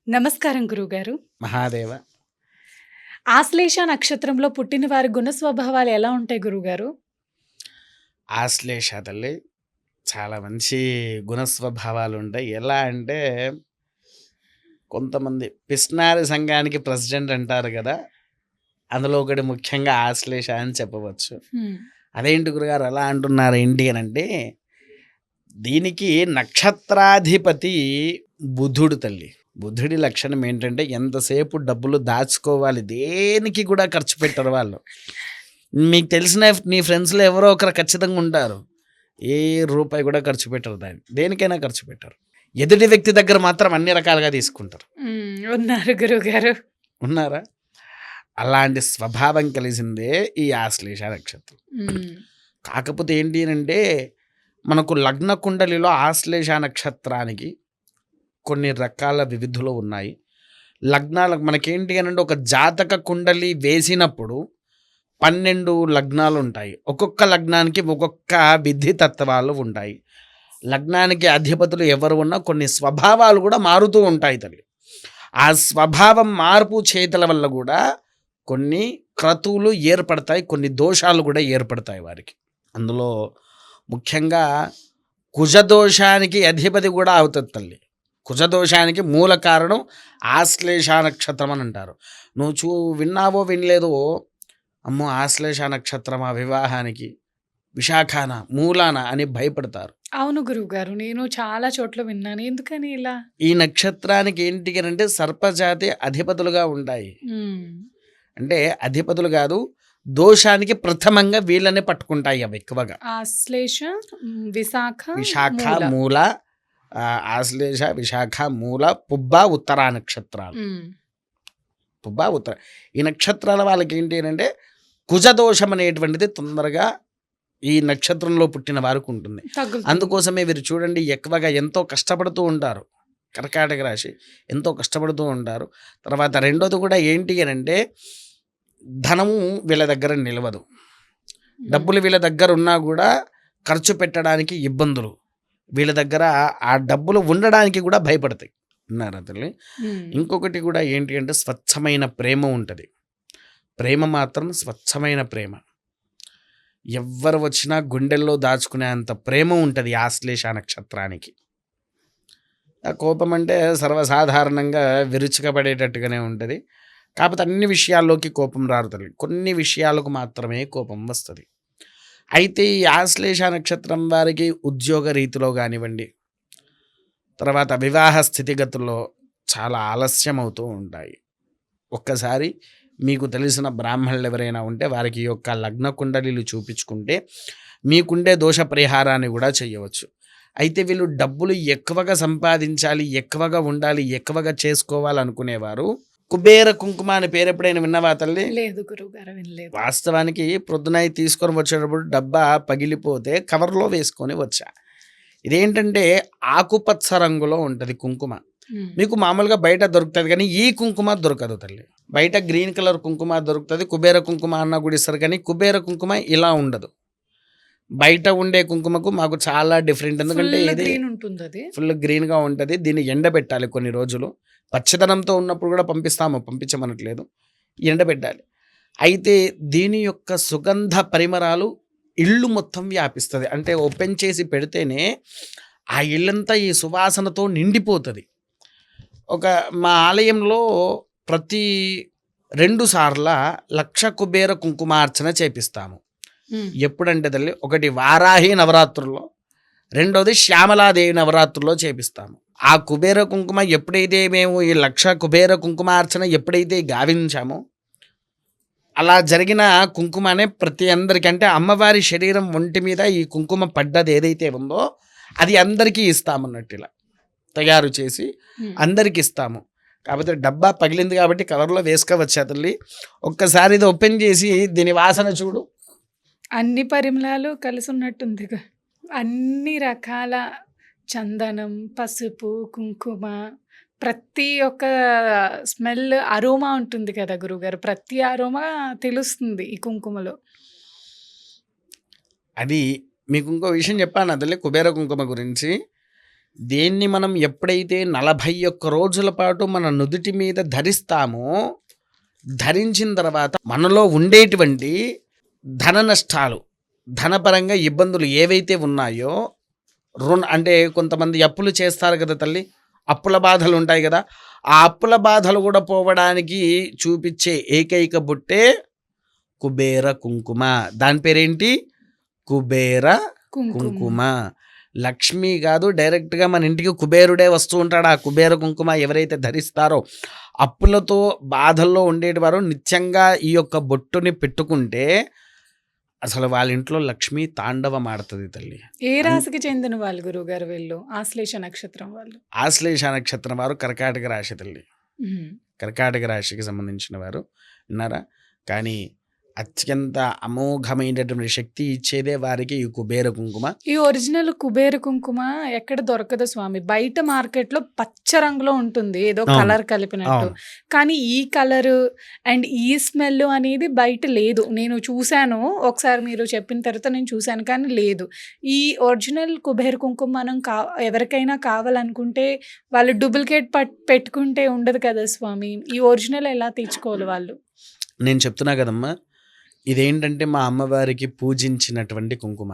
నమస్కారం గురువుగారు. మహాదేవ. ఆశ్లేష నక్షత్రంలో పుట్టిన వారి గుణ స్వభావాలు ఎలా ఉంటాయి గురువుగారు? ఆశ్లేష తల్లి చాలా మంచి గుణస్వభావాలుంటాయి. ఎలా అంటే కొంతమంది పిస్నారి సంఘానికి ప్రెసిడెంట్ అంటారు గదా! అందులో ఒకటి ముఖ్యంగా ఆశ్లేష అని చెప్పవచ్చు. హ్మ్. అదేంటి గురుగారు అలా అంటున్నారు ఏంటి అనంటే, దీనికి నక్షత్రాధిపతి బుధుడు తల్లి. బుధుడి లక్షణం ఏంటంటే ఎంతసేపు డబ్బులు దాచుకోవాలి. దేనికి కూడా ఖర్చు పెట్టరు వాళ్ళు. మీకు తెలిసిన నీ ఫ్రెండ్స్‌లో ఎవరో ఒకరు ఖచ్చితంగా ఉంటారు. ఏ రూపాయి కూడా ఖర్చు పెట్టరు దేనికైనా ఖర్చు పెట్టరు. ఎదుటి వ్యక్తి దగ్గర మాత్రం అన్ని రకాలుగా తీసుకుంటారు. ఉన్నారు గురువుగారు. ఉన్నారా? అలాంటి స్వభావం కలిసిందే ఈ ఆశ్లేష నక్షత్రం. కాకపోతే ఏంటి అనంటే మనకు లగ్న కుండలిలో ఆశ్లేష నక్షత్రానికి కొన్ని రకాల వివిధులు ఉన్నాయి. లగ్నాలకు మనకేంటి అనంటే ఒక జాతక కుండలి వేసినప్పుడు 12 లగ్నాలు ఉంటాయి. ఒక్కొక్క లగ్నానికి ఒక్కొక్క విధి తత్వాలు ఉంటాయి. లగ్నానికి అధిపతులు ఎవరు ఉన్నా కొన్ని స్వభావాలు కూడా మారుతూ ఉంటాయి తల్లి. ఆ స్వభావం మార్పు చేతల వల్ల కూడా కొన్ని క్రతువులు ఏర్పడతాయి, కొన్ని దోషాలు కూడా ఏర్పడతాయి వారికి. అందులో ముఖ్యంగా కుజదోషానికి అధిపతి కూడా అవుతుంది తల్లి. కుజదోషానికి మూల కారణం ఆశ్లేష నక్షత్రం అని అంటారు. నువ్వు విన్నావో వినలేదో, అమ్మో ఆశ్లేష నక్షత్రమా వివాహానికి, విశాఖాన, మూలాన అని భయపడతారు. అవును గురువుగారు. నేను చాలా చోట్ల విన్నాను. ఎందుకని ఇలా? ఈ నక్షత్రానికి ఏంటి అంటే సర్పజాతి అధిపతులుగా ఉంటాయి. అంటే అధిపతులు కాదు, దోషానికి ప్రథమంగా వీళ్ళనే పట్టుకుంటాయి అవి ఎక్కువగా. ఆశ్లేష, విశాఖ, మూల, ఆశ్లేష, విశాఖ, మూల, పుబ్బ, ఉత్తర నక్షత్రాలు. పుబ్బ, ఉత్తర ఈ నక్షత్రాల వాళ్ళకి ఏంటి అంటే కుజదోషం అనేటువంటిది తొందరగా ఈ నక్షత్రంలో పుట్టిన వారికి ఉంటుంది. అందుకోసమే వీరు చూడండి ఎక్కువగా ఎంతో కష్టపడుతూ ఉంటారు. కర్కాటక రాశి ఎంతో కష్టపడుతూ ఉంటారు. తర్వాత రెండోది కూడా ఏంటి అంటే ధనము వీళ్ళ దగ్గర నిలవదు. డబ్బులు వీళ్ళ దగ్గర ఉన్నా కూడా ఖర్చు పెట్టడానికి ఇబ్బందులు. వీళ్ళ దగ్గర ఆ డబ్బులు ఉండడానికి కూడా భయపడతాయి. ఉన్నారా తల్లి? ఇంకొకటి కూడా ఏంటి అంటే స్వచ్ఛమైన ప్రేమ ఉంటుంది. ప్రేమ మాత్రం స్వచ్ఛమైన ప్రేమ. ఎవ్వరు వచ్చినా గుండెల్లో దాచుకునే అంత ప్రేమ ఉంటుంది ఆశ్లేష నక్షత్రానికి. ఆ కోపం అంటే సర్వసాధారణంగా విరుచుకపడేటట్టుగానే ఉంటుంది. కాకపోతే అన్ని విషయాల్లోకి కోపం రాదు తల్లి. కొన్ని విషయాలకు మాత్రమే కోపం వస్తుంది. అయితే ఈ ఆశ్లేష నక్షత్రం వారికి ఉద్యోగ రీతిలో కానివ్వండి, తర్వాత వివాహ స్థితిగతుల్లో చాలా ఆలస్యం అవుతూ ఉంటాయి. ఒక్కసారి మీకు తెలిసిన బ్రాహ్మణులు ఎవరైనా ఉంటే వారికి యొక్క లగ్న కుండలీలు చూపించుకుంటే మీకుండే దోష పరిహారాన్ని కూడా చేయవచ్చు. అయితే వీళ్ళు డబ్బులు ఎక్కువగా సంపాదించాలి, ఎక్కువగా ఉండాలి, ఎక్కువగా చేసుకోవాలనుకునేవారు కుబేర కుంకుమ అనే పేరు ఎప్పుడైనా విన్నావా తల్లి? లేదు గురువుగారు, వినలేదు. వాస్తవానికి ప్రొద్దునై తీసుకొని వచ్చేటప్పుడు డబ్బా పగిలిపోతే కవర్లో వేసుకొని వచ్చా. ఇదేంటంటే ఆకుపచ్చ రంగులో ఉంటుంది కుంకుమ. మీకు మామూలుగా బయట దొరుకుతుంది కానీ ఈ కుంకుమ దొరకదు తల్లి. బయట గ్రీన్ కలర్ కుంకుమ దొరుకుతుంది, కుబేర కుంకుమ అన్న కూడా ఇస్తారు. కానీ కుబేర కుంకుమ ఇలా ఉండదు. బయట ఉండే కుంకుమకు మాకు చాలా డిఫరెంట్. ఎందుకంటే ఇది ఫుల్ గ్రీన్గా ఉంటుంది. దీన్ని ఎండబెట్టాలి కొన్ని రోజులు. పచ్చదనంతో ఉన్నప్పుడు కూడా పంపించమనట్లేదు, ఎండబెట్టాలి. అయితే దీని యొక్క సుగంధ పరిమళాలు ఇల్లు మొత్తం వ్యాపిస్తుంది. అంటే ఓపెన్ చేసి పెడితేనే ఆ ఇల్లంతా ఈ సువాసనతో నిండిపోతుంది. మా ఆలయంలో ప్రతి 2 సార్ల 1,00,000 కుబేర కుంకుమార్చన చేపిస్తాము. ఎప్పుడంటే తల్లి, ఒకటి వారాహి నవరాత్రుల్లో, రెండోది శ్యామలాదేవి నవరాత్రుల్లో చేపిస్తాము. ఆ కుబేర కుంకుమ ఎప్పుడైతే మేము ఈ 1,00,000 కుబేర కుంకుమార్చన ఎప్పుడైతే గావించామో అలా జరిగిన కుంకుమనే ప్రతి అందరికంటే అమ్మవారి శరీరం ఒంటి మీద ఈ కుంకుమ పడ్డది ఏదైతే ఉందో అది అందరికీ ఇస్తామన్నట్టు ఇలా తయారు చేసి అందరికి ఇస్తాము. కాకపోతే డబ్బా పగిలింది కాబట్టి కవర్లో వేసుకోవచ్చు తల్లి. ఒక్కసారి ఇది ఓపెన్ చేసి దీని వాసన చూడు. అన్ని పరిమళాలు కలిసి ఉన్నట్టుంది. అన్ని రకాల చందనం, పసుపు, కుంకుమ, ప్రతి ఒక్క స్మెల్ అరోమా ఉంటుంది కదా గురుగారు. ప్రతి అరోమా తెలుస్తుంది ఈ కుంకుమలో. అది మీకు ఇంకో విషయం చెప్పాను తల్లి కుబేర కుంకుమ గురించి. దేన్ని మనం ఎప్పుడైతే 41 రోజుల పాటు మన నుదుటి మీద ధరిస్తామో, ధరించిన తర్వాత మనలో ఉండేటువంటి ధన నష్టాలు, ధనపరంగా ఇబ్బందులు ఏవైతే ఉన్నాయో, అంటే కొంతమంది అప్పులు చేస్తారు కదా తల్లి, అప్పుల బాధలు ఉంటాయి కదా, ఆ అప్పుల బాధలు కూడా పోవడానికి చూపించే ఏకైక బొట్టే కుబేర కుంకుమ. దాని పేరేంటి? కుబేర కుంకుమ. లక్ష్మి కాదు, డైరెక్ట్గా మన ఇంటికి కుబేరుడే వస్తూ ఉంటాడు. ఆ కుబేర కుంకుమ ఎవరైతే ధరిస్తారో, అప్పులతో బాధల్లో ఉండేటివారు నిత్యంగా ఈ యొక్క బొట్టుని పెట్టుకుంటే అసలు వాళ్ళ ఇంట్లో లక్ష్మి తాండవం ఆడుతుంది తల్లి. ఏ రాశికి చెందిన వాళ్ళు గురువుగారు వీళ్ళు? ఆశ్లేష నక్షత్రం వాళ్ళు. ఆశ్లేష నక్షత్రం వారు కర్కాటక రాశి తల్లి. కర్కాటక రాశికి సంబంధించిన వారు విన్నారా. కానీ అత్యంత అమోఘమైనటువంటి శక్తి ఇచ్చేదే వారికి ఈ కుబేర కుంకుమ. ఈ ఒరిజినల్ కుబేర కుంకుమ ఎక్కడ దొరకదు స్వామి. బయట మార్కెట్లో పచ్చ రంగులో ఉంటుంది, ఏదో కలర్ కలిపినట్టు. కానీ ఈ కలర్ అండ్ ఈ స్మెల్ అనేది బయట లేదు. నేను చూశాను ఒకసారి, మీరు చెప్పిన తర్వాత నేను చూశాను, కానీ లేదు. ఈ ఒరిజినల్ కుబేర కుంకుమ మనం ఎవరికైనా కావాలనుకుంటే వాళ్ళు డూప్లికేట్ పెట్టుకుంటే ఉండదు కదా స్వామి. ఈ ఒరిజినల్ ఎలా తెచ్చుకోవాలి వాళ్ళు? నేను చెప్తున్నా కదమ్మా, ఇదేంటంటే మా అమ్మవారికి పూజించినటువంటి కుంకుమ.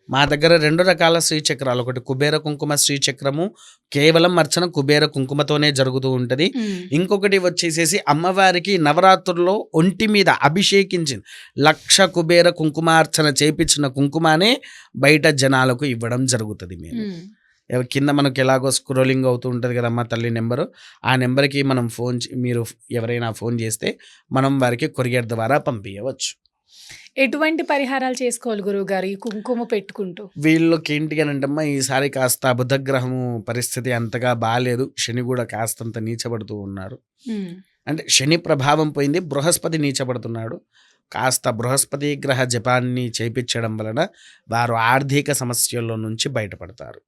మా దగ్గర 2 రకాల శ్రీచక్రాలు, ఒకటి కుబేర కుంకుమ శ్రీచక్రము, కేవలం అర్చన కుబేర కుంకుమతోనే జరుగుతూ ఉంటుంది. ఇంకొకటి వచ్చేసేసి అమ్మవారికి నవరాత్రుల్లో ఒంటి మీద అభిషేకించిన 1,00,000 కుబేర కుంకుమార్చన చేపించిన కుంకుమనే బయట జనాలకు ఇవ్వడం జరుగుతుంది. మేము కింద మనకు ఎలాగో స్క్రోలింగ్ అవుతూ ఉంటుంది కదమ్మా తల్లి నెంబరు, ఆ నెంబర్కి మనం మీరు ఎవరైనా ఫోన్ చేస్తే మనం వారికి కొరియర్ ద్వారా పంపించవచ్చు. ఎటువంటి పరిహారాలు చేసుకోవాలి గురువు గారు ఈ కుంకుమ పెట్టుకుంటూ? వీళ్ళకి ఏంటి అని అంటమ్మా, ఈసారి కాస్త బుధగ్రహము పరిస్థితి అంతగా బాగాలేదు. శని కూడా కాస్తంత నీచబడుతూ ఉన్నారు. అంటే శని ప్రభావం పోయింది, బృహస్పతి నీచబడుతున్నాడు. కాస్త బృహస్పతి గ్రహ జపాన్ని చేపించడం వలన వారు ఆర్థిక సమస్యల్లో నుంచి బయటపడతారు.